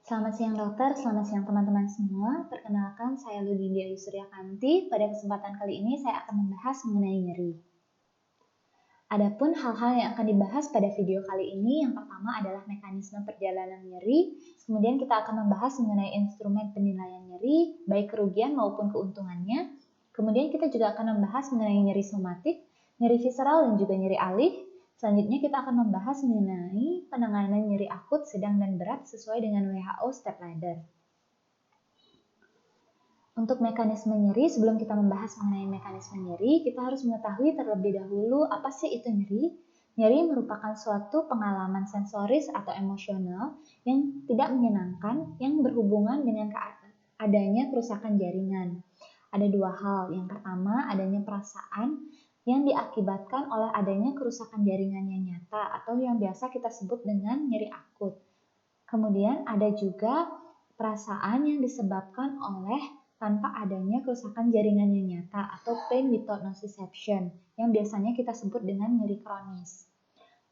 Selamat siang dokter, selamat siang teman-teman semua. Perkenalkan, saya Ludindia Yusriakanti. Pada kesempatan kali ini saya akan membahas mengenai nyeri. Adapun hal-hal yang akan dibahas pada video kali ini, yang pertama adalah mekanisme perjalanan nyeri. Kemudian kita akan membahas mengenai instrumen penilaian nyeri, baik kerugian maupun keuntungannya. Kemudian kita juga akan membahas mengenai nyeri somatik, nyeri visceral, dan juga nyeri alih. Selanjutnya kita akan membahas mengenai penanganan nyeri akut, sedang, dan berat sesuai dengan WHO Step Ladder. Untuk mekanisme nyeri, sebelum kita membahas mengenai mekanisme nyeri, kita harus mengetahui terlebih dahulu apa sih itu nyeri. Nyeri merupakan suatu pengalaman sensoris atau emosional yang tidak menyenangkan yang berhubungan dengan adanya kerusakan jaringan. Ada dua hal. Yang pertama, adanya perasaan yang diakibatkan oleh adanya kerusakan jaringan yang nyata atau yang biasa kita sebut dengan nyeri akut. Kemudian ada juga perasaan yang disebabkan oleh tanpa adanya kerusakan jaringan yang nyata atau pain without nociception yang biasanya kita sebut dengan nyeri kronis.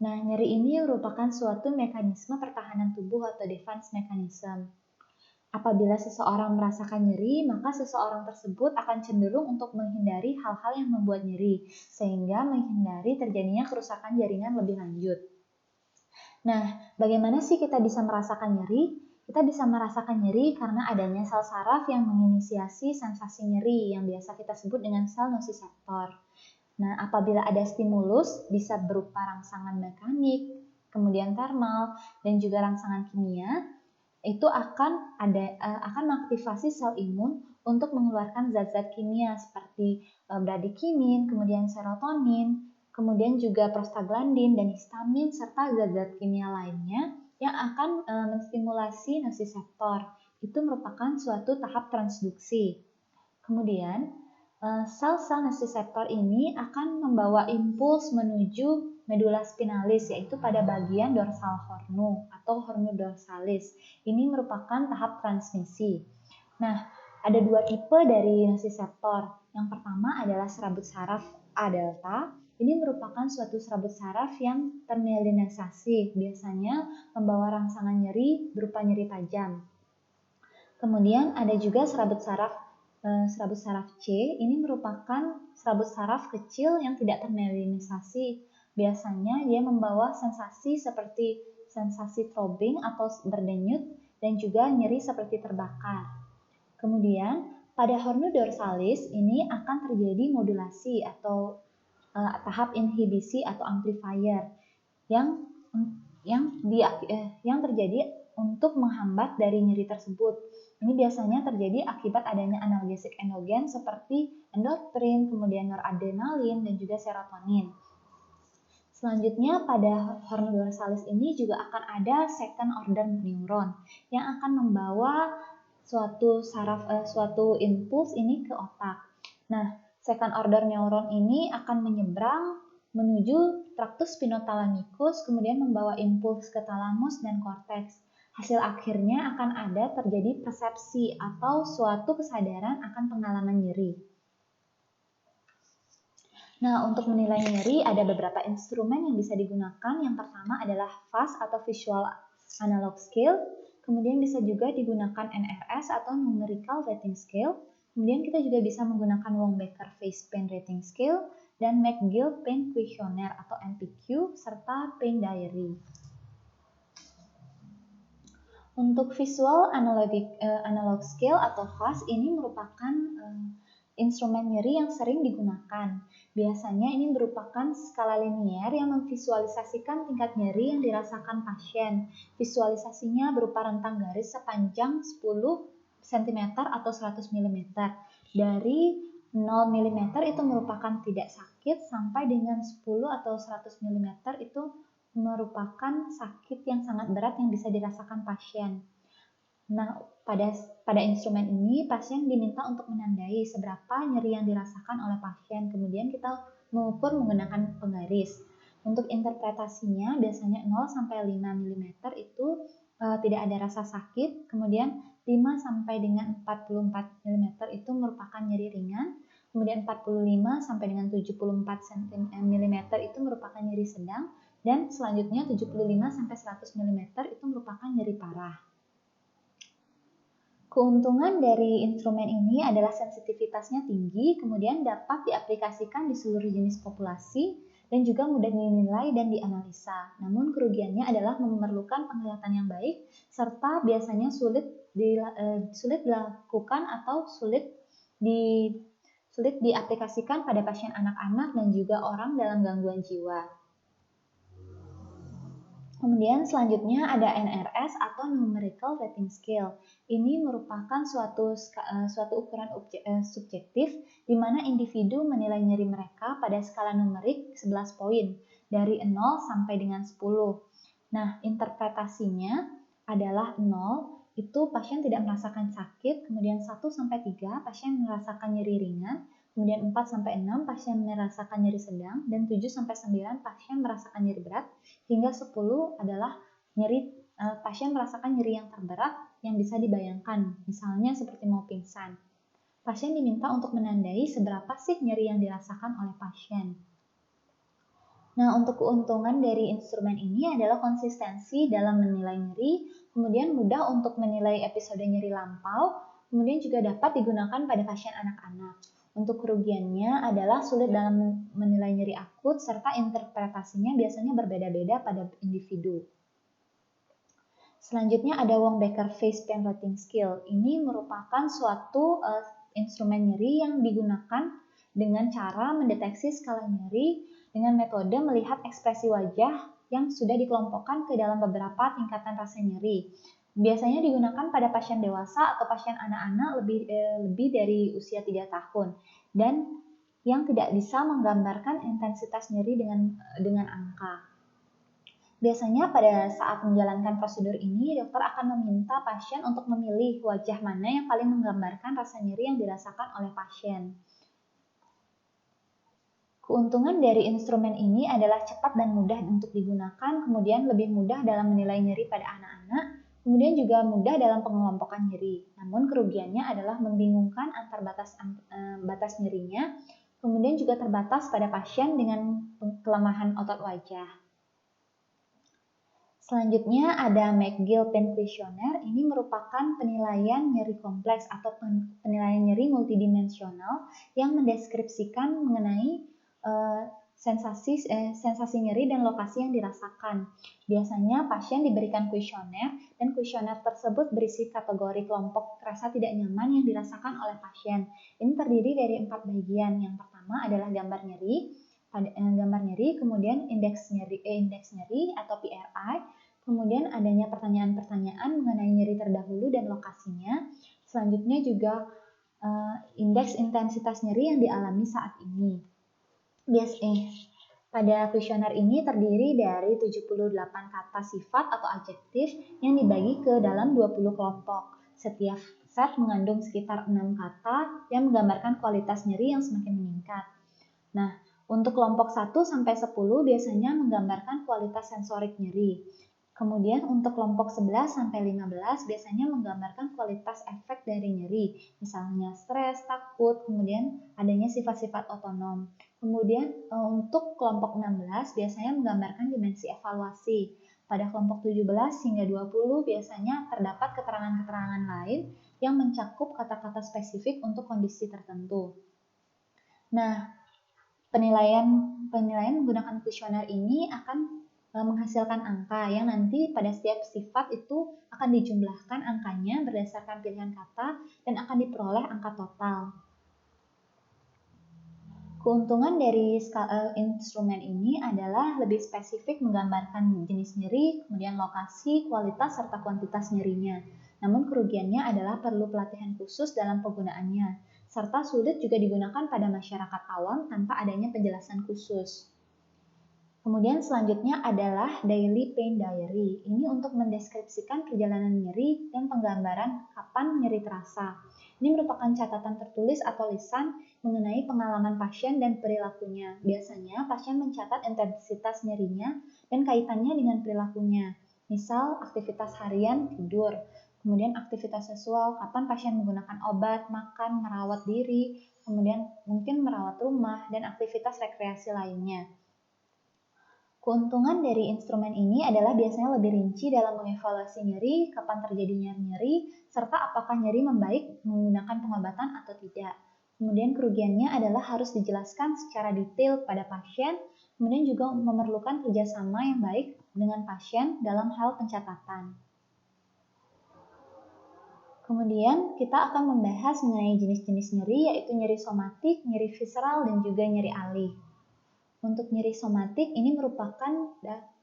Nah, nyeri ini merupakan suatu mekanisme pertahanan tubuh atau defense mechanism. Apabila seseorang merasakan nyeri, maka seseorang tersebut akan cenderung untuk menghindari hal-hal yang membuat nyeri, sehingga menghindari terjadinya kerusakan jaringan lebih lanjut. Nah, bagaimana sih kita bisa merasakan nyeri? Kita bisa merasakan nyeri karena adanya sel saraf yang menginisiasi sensasi nyeri yang biasa kita sebut dengan sel nociceptor. Nah, apabila ada stimulus, bisa berupa rangsangan mekanik, kemudian termal, dan juga rangsangan kimia, itu akan mengaktifasi sel imun untuk mengeluarkan zat-zat kimia seperti bradikinin, kemudian serotonin, kemudian juga prostaglandin dan histamin serta zat-zat kimia lainnya yang akan menstimulasi nociceptor. Itu merupakan suatu tahap transduksi. Kemudian sel-sel nociceptor ini akan membawa impuls menuju medula spinalis, yaitu pada bagian dorsal hornu atau hornu dorsalis. Ini merupakan tahap transmisi. Nah, ada dua tipe dari nociceptor. Yang pertama adalah serabut saraf A delta. Ini merupakan suatu serabut saraf yang termielinisasi, biasanya membawa rangsangan nyeri berupa nyeri tajam. Kemudian ada juga serabut saraf C. Ini merupakan serabut saraf kecil yang tidak termielinisasi. Biasanya dia membawa sensasi seperti sensasi throbbing atau berdenyut dan juga nyeri seperti terbakar. Kemudian pada hornu dorsalis ini akan terjadi modulasi atau tahap inhibisi atau amplifier yang terjadi untuk menghambat dari nyeri tersebut. Ini biasanya terjadi akibat adanya analgesik endogen seperti endorfin, kemudian noradrenalin, dan juga serotonin. Selanjutnya pada hornu dorsalis ini juga akan ada second order neuron yang akan membawa suatu impuls ini ke otak. Nah, second order neuron ini akan menyeberang menuju traktus spinothalamikus, kemudian membawa impuls ke talamus dan korteks. Hasil akhirnya akan ada terjadi persepsi atau suatu kesadaran akan pengalaman nyeri. Nah, untuk menilai nyeri ada beberapa instrumen yang bisa digunakan. Yang pertama adalah VAS atau Visual Analog Scale. Kemudian bisa juga digunakan NRS atau Numerical Rating Scale. Kemudian kita juga bisa menggunakan Wong-Baker Face Pain Rating Scale dan McGill Pain Questionnaire atau MPQ serta Pain Diary. Untuk Visual Analog Scale atau VAS ini merupakan instrumen nyeri yang sering digunakan. Biasanya ini merupakan skala linier yang memvisualisasikan tingkat nyeri yang dirasakan pasien. Visualisasinya berupa rentang garis sepanjang 10 cm atau 100 mm. Dari 0 mm itu merupakan tidak sakit sampai dengan 10 atau 100 mm itu merupakan sakit yang sangat berat yang bisa dirasakan pasien. Nah, pada instrumen ini pasien diminta untuk menandai seberapa nyeri yang dirasakan oleh pasien. Kemudian kita mengukur menggunakan penggaris. Untuk interpretasinya biasanya 0 sampai 5 mm itu tidak ada rasa sakit. Kemudian 5 sampai dengan 44 mm itu merupakan nyeri ringan. Kemudian 45 sampai dengan 74 mm itu merupakan nyeri sedang. Dan selanjutnya 75 sampai 100 mm itu merupakan nyeri parah. Keuntungan dari instrumen ini adalah sensitivitasnya tinggi, kemudian dapat diaplikasikan di seluruh jenis populasi, dan juga mudah dinilai dan dianalisa. Namun kerugiannya adalah memerlukan penglihatan yang baik, serta biasanya sulit dilakukan atau sulit diaplikasikan pada pasien anak-anak dan juga orang dalam gangguan jiwa. Kemudian selanjutnya ada NRS atau Numerical Rating Scale. Ini merupakan suatu ukuran subjektif di mana individu menilai nyeri mereka pada skala numerik 11 poin dari 0 sampai dengan 10. Nah, interpretasinya adalah 0 itu pasien tidak merasakan sakit, kemudian 1 sampai 3 pasien merasakan nyeri ringan, kemudian 4 sampai 6 pasien merasakan nyeri sedang, dan 7 sampai 9 pasien merasakan nyeri berat, hingga 10 adalah pasien merasakan nyeri yang terberat yang bisa dibayangkan, misalnya seperti mau pingsan. Pasien diminta untuk menandai seberapa sih nyeri yang dirasakan oleh pasien. Nah, untuk keuntungan dari instrumen ini adalah konsistensi dalam menilai nyeri, kemudian mudah untuk menilai episode nyeri lampau, kemudian juga dapat digunakan pada pasien anak-anak. Untuk kerugiannya adalah sulit dalam menilai nyeri akut, serta interpretasinya biasanya berbeda-beda pada individu. Selanjutnya ada Wong-Baker Face Pain Rating Scale. Ini merupakan suatu instrumen nyeri yang digunakan dengan cara mendeteksi skala nyeri dengan metode melihat ekspresi wajah yang sudah dikelompokkan ke dalam beberapa tingkatan rasa nyeri. Biasanya digunakan pada pasien dewasa atau pasien anak-anak lebih dari usia 3 tahun dan yang tidak bisa menggambarkan intensitas nyeri dengan angka. Biasanya pada saat menjalankan prosedur ini, dokter akan meminta pasien untuk memilih wajah mana yang paling menggambarkan rasa nyeri yang dirasakan oleh pasien. Keuntungan dari instrumen ini adalah cepat dan mudah untuk digunakan, kemudian lebih mudah dalam menilai nyeri pada anak-anak, kemudian juga mudah dalam pengelompokan nyeri. Namun kerugiannya adalah membingungkan antar batas nyerinya, kemudian juga terbatas pada pasien dengan kelemahan otot wajah. Selanjutnya ada McGill Pain Questionnaire. Ini merupakan penilaian nyeri kompleks atau penilaian nyeri multidimensional yang mendeskripsikan mengenai sensasi nyeri dan lokasi yang dirasakan. Biasanya pasien diberikan kuesioner dan kuesioner tersebut berisi kategori kelompok rasa tidak nyaman yang dirasakan oleh pasien. Ini terdiri dari 4 bagian. Yang pertama adalah gambar nyeri, kemudian indeks nyeri atau PRI, kemudian adanya pertanyaan-pertanyaan mengenai nyeri terdahulu dan lokasinya. Selanjutnya juga indeks intensitas nyeri yang dialami saat ini. Pada kuesioner ini terdiri dari 78 kata sifat atau adjektif yang dibagi ke dalam 20 kelompok. Setiap set mengandung sekitar 6 kata yang menggambarkan kualitas nyeri yang semakin meningkat. Nah, untuk kelompok 1 sampai 10 biasanya menggambarkan kualitas sensorik nyeri. Kemudian untuk kelompok 11 sampai 15 biasanya menggambarkan kualitas efek dari nyeri, misalnya stres, takut, kemudian adanya sifat-sifat otonom. Kemudian untuk kelompok 16 biasanya menggambarkan dimensi evaluasi. Pada kelompok 17 hingga 20 biasanya terdapat keterangan-keterangan lain yang mencakup kata-kata spesifik untuk kondisi tertentu. Nah, penilaian menggunakan kuesioner ini akan menghasilkan angka yang nanti pada setiap sifat itu akan dijumlahkan angkanya berdasarkan pilihan kata dan akan diperoleh angka total. Keuntungan dari instrumen ini adalah lebih spesifik menggambarkan jenis nyeri, kemudian lokasi, kualitas, serta kuantitas nyerinya. Namun kerugiannya adalah perlu pelatihan khusus dalam penggunaannya, serta sulit juga digunakan pada masyarakat awam tanpa adanya penjelasan khusus. Kemudian selanjutnya adalah Daily Pain Diary. Ini untuk mendeskripsikan perjalanan nyeri dan penggambaran kapan nyeri terasa. Ini merupakan catatan tertulis atau lisan mengenai pengalaman pasien dan perilakunya. Biasanya pasien mencatat intensitas nyerinya dan kaitannya dengan perilakunya. Misal aktivitas harian, tidur. Kemudian aktivitas seksual, kapan pasien menggunakan obat, makan, merawat diri, kemudian mungkin merawat rumah, dan aktivitas rekreasi lainnya. Keuntungan dari instrumen ini adalah biasanya lebih rinci dalam mengevaluasi nyeri, kapan terjadinya nyeri, serta apakah nyeri membaik menggunakan pengobatan atau tidak. Kemudian kerugiannya adalah harus dijelaskan secara detail pada pasien, kemudian juga memerlukan kerjasama yang baik dengan pasien dalam hal pencatatan. Kemudian kita akan membahas mengenai jenis-jenis nyeri, yaitu nyeri somatik, nyeri visceral, dan juga nyeri alih. Untuk nyeri somatik ini merupakan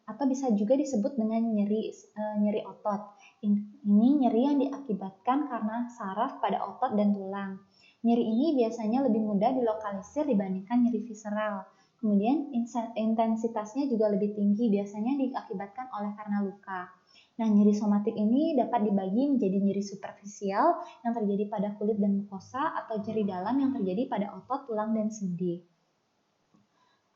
atau bisa juga disebut dengan nyeri otot. Ini nyeri yang diakibatkan karena saraf pada otot dan tulang. Nyeri ini biasanya lebih mudah dilokalisir dibandingkan nyeri visceral. Kemudian intensitasnya juga lebih tinggi, biasanya diakibatkan oleh karena luka. Nah, nyeri somatik ini dapat dibagi menjadi nyeri superficial yang terjadi pada kulit dan mukosa atau nyeri dalam yang terjadi pada otot, tulang, dan sendi.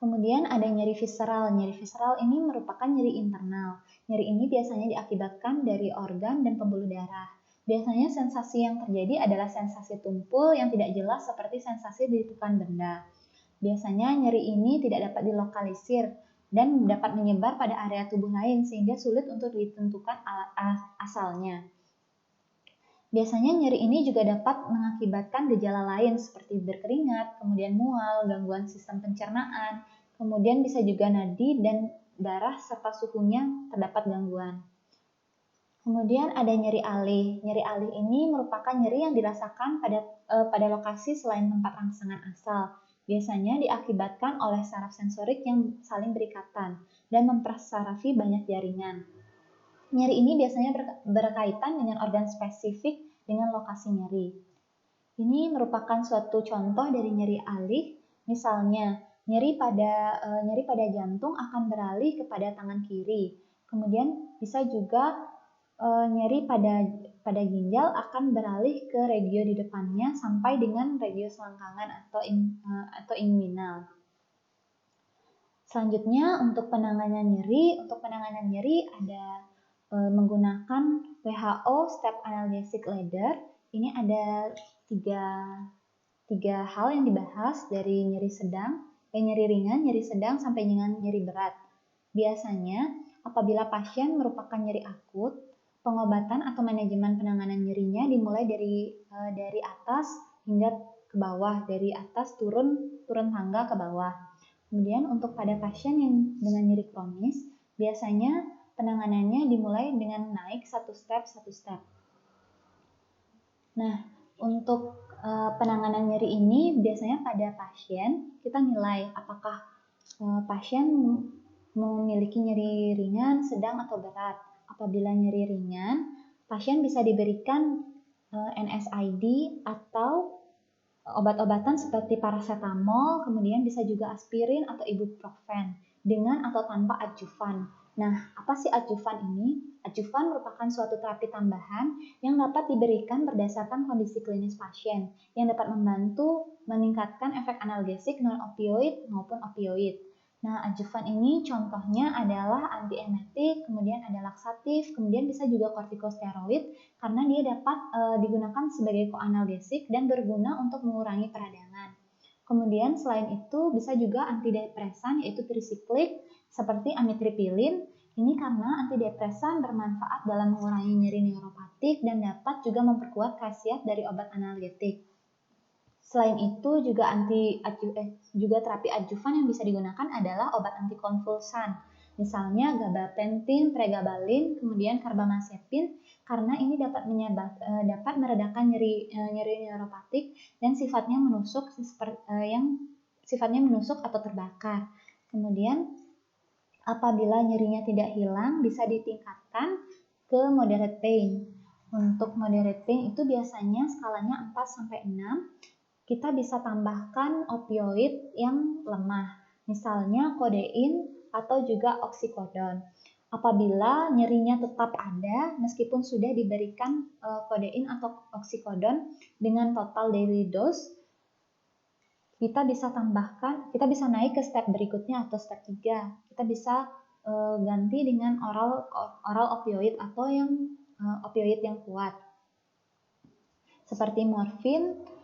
Kemudian ada nyeri visceral. Nyeri visceral ini merupakan nyeri internal. Nyeri ini biasanya diakibatkan dari organ dan pembuluh darah. Biasanya sensasi yang terjadi adalah sensasi tumpul yang tidak jelas seperti sensasi ditekan benda. Biasanya nyeri ini tidak dapat dilokalisir dan dapat menyebar pada area tubuh lain sehingga sulit untuk ditentukan asalnya. Biasanya nyeri ini juga dapat mengakibatkan gejala lain seperti berkeringat, kemudian mual, gangguan sistem pencernaan, kemudian bisa juga nadi dan darah serta suhunya terdapat gangguan. Kemudian ada nyeri alih. Nyeri alih ini merupakan nyeri yang dirasakan pada lokasi selain tempat rangsangan asal. Biasanya diakibatkan oleh saraf sensorik yang saling berikatan dan mempersarafi banyak jaringan. Nyeri ini biasanya berkaitan dengan organ spesifik dengan lokasi nyeri. Ini merupakan suatu contoh dari nyeri alih. Misalnya, nyeri pada jantung akan beralih kepada tangan kiri. Kemudian bisa juga nyeri pada ginjal akan beralih ke regio di depannya sampai dengan regio selangkangan atau inguinal. Selanjutnya untuk penanganan nyeri ada menggunakan WHO Step Analgesic Ladder. Ini ada tiga hal yang dibahas dari nyeri ringan, nyeri sedang, sampai dengan nyeri berat. Biasanya apabila pasien merupakan nyeri akut, pengobatan atau manajemen penanganan nyerinya dimulai dari atas hingga ke bawah, dari atas turun tangga ke bawah. Kemudian untuk pada pasien yang dengan nyeri kronis, biasanya penanganannya dimulai dengan naik satu step. Nah, untuk penanganan nyeri ini biasanya pada pasien kita nilai apakah pasien memiliki nyeri ringan, sedang, atau berat. Apabila nyeri ringan, pasien bisa diberikan NSAID atau obat-obatan seperti paracetamol, kemudian bisa juga aspirin atau ibuprofen dengan atau tanpa adjuvan. Nah, apa sih adjuvan ini? Adjuvan merupakan suatu terapi tambahan yang dapat diberikan berdasarkan kondisi klinis pasien yang dapat membantu meningkatkan efek analgesik non-opioid maupun opioid. Nah, adjuvan ini contohnya adalah antiemetik, kemudian ada laksatif, kemudian bisa juga kortikosteroid karena dia dapat digunakan sebagai koanalgesik dan berguna untuk mengurangi peradangan. Kemudian selain itu bisa juga antidepresan yaitu trisiklik seperti amitriptilin. Ini karena antidepresan bermanfaat dalam mengurangi nyeri neuropatik dan dapat juga memperkuat khasiat dari obat analgetik. Selain itu juga terapi adjuvan yang bisa digunakan adalah obat antikonvulsan. Misalnya gabapentin, pregabalin, kemudian karbamazepin karena ini dapat meredakan nyeri neuropatik dan sifatnya menusuk atau terbakar. Kemudian apabila nyerinya tidak hilang bisa ditingkatkan ke moderate pain. Untuk moderate pain itu biasanya skalanya 4 sampai 6. Kita bisa tambahkan opioid yang lemah, misalnya kodein atau juga oksikodon. Apabila nyerinya tetap ada, meskipun sudah diberikan kodein atau oksikodon dengan total daily dose, kita bisa naik ke step berikutnya atau step 3. Kita bisa ganti dengan oral opioid atau yang opioid yang kuat, seperti morfin.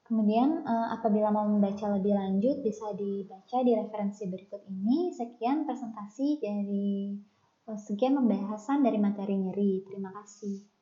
Kemudian apabila mau membaca lebih lanjut bisa dibaca di referensi berikut ini. Sekian presentasi dari sekian pembahasan dari materi nyeri. Terima kasih.